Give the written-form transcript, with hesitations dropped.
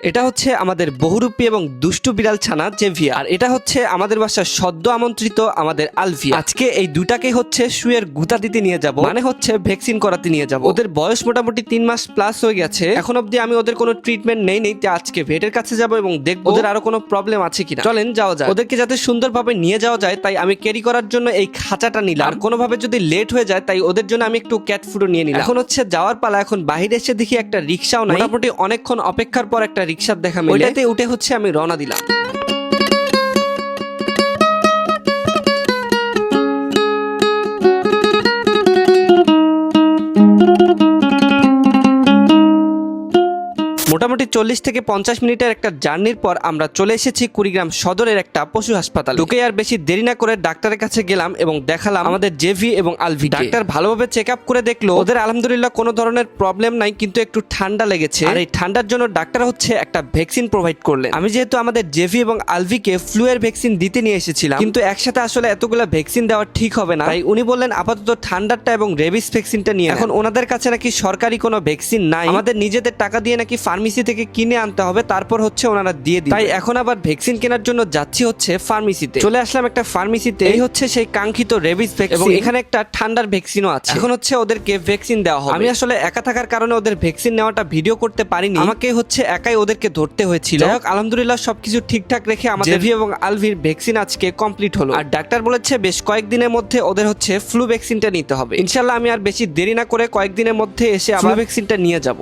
এটা হচ্ছে আমাদের বহুরূপী এবং দুষ্টু বিড়াল ছানা জেভিয়া, আর এটা হচ্ছে আমাদের বাসার সদ্য আমন্ত্রিত আমাদের আলভিয়া। আজকে এই দুটাকে হচ্ছে শুয়ের গুতা দিতে নিয়ে যাব, মানে হচ্ছে ভ্যাকসিন করাতে নিয়ে যাব। ওদের বয়স মোটামুটি 3 মাস প্লাস হয়ে গেছে, এখন অব্দি আমি ওদের কোনো ট্রিটমেন্ট নেই। আজকে ভেটের কাছে যাব এবং দেখবো ওদের আরো কোনো প্রবলেম আছে কিনা। চলেন যাওয়া যায়। ওদেরকে যাতে সুন্দরভাবে নিয়ে যাওয়া যায় তাই আমি ক্যারি করার জন্য এই খাঁচাটা নিলাম, আর কোনোভাবে যদি লেট হয়ে যায় তাই ওদের জন্য আমি একটু ক্যাট ফুডও নিয়ে নিলাম। এখন হচ্ছে যাওয়ার পালা। এখন বাহিরে এসে দেখি একটা রিক্সাও নাই, মোটামুটি অনেকক্ষণ অপেক্ষার পর একটা রিক্সার দেখা মিলে, ওইটাতে উঠে হচ্ছে আমি রওনা দিলাম। মোটামুটি 40 থেকে 50 মিনিটের একটা জার্নির পর আমরা চলে এসেছি কুড়িগ্রাম সদরের একটা পশু হাসপাতাল। ঢুকে আর বেশি দেরি না করে ডাক্তারের কাছে গেলাম এবং দেখালাম আমাদের জেভি এবং আলভি। ডাক্তার ভালোভাবে চেক আপ করে দেখলো ওদের আলহামদুলিল্লাহ কোনো ধরনের প্রবলেম নাই, কিন্তু একটু ঠান্ডা লেগেছে, আর এই ঠান্ডার জন্য ডাক্তার হচ্ছে একটা ভ্যাকসিন প্রোভাইড করলেন। আমি যেহেতু আমাদের জেভি এবং আলভিকে ফ্লু এর ভ্যাকসিন দিতে নিয়ে এসেছিলাম, কিন্তু একসাথে আসলে এতগুলা ভ্যাকসিন দেওয়া ঠিক হবে না, তাই উনি বললেন আপাতত ঠান্ডারটা এবং রেবিস ভ্যাকসিনটা নিয়ে। এখন ওনাদের কাছে নাকি সরকারি কোনো ভ্যাকসিন নাই, আমাদের নিজেদের টাকা দিয়ে নাকি ফার্মেসি থেকে কিনে আনতে হবে, তারপর হচ্ছে ওনারা দিয়ে দিবে। তাই এখন আবার ভ্যাকসিন কেনার জন্য যাচ্ছি হচ্ছে ফার্মেসিতে। চলে আসলাম একটা ফার্মেসিতে, এই হচ্ছে সেই কাঙ্ক্ষিত রেবিস ভ্যাকসিন, এবং এখানে একটা ঠান্ডার ভ্যাকসিনও আছে। এখন হচ্ছে ওদেরকে ভ্যাকসিন দেওয়া হবে। আমি আসলে একা থাকার কারণে ওদের ভ্যাকসিন নেওয়াটা ভিডিও করতে পারিনি, আমাকে হচ্ছে একাই ওদেরকে ধরতে হয়েছিল। যাই হোক, আলহামদুলিল্লাহ সবকিছু ঠিকঠাক রেখে আমাদের জেভি এবং আলভির ভ্যাকসিন আজকে কমপ্লিট হলো, আর ডাক্তার বলেছে বেশ কয়েকদিনের মধ্যে ওদের হচ্ছে ফ্লু ভ্যাকসিনটা নিতে হবে। ইনশাআল্লাহ আমি আর বেশি দেরি না করে কয়েকদিনের মধ্যে এসে আবার ভ্যাকসিনটা নিয়ে যাব।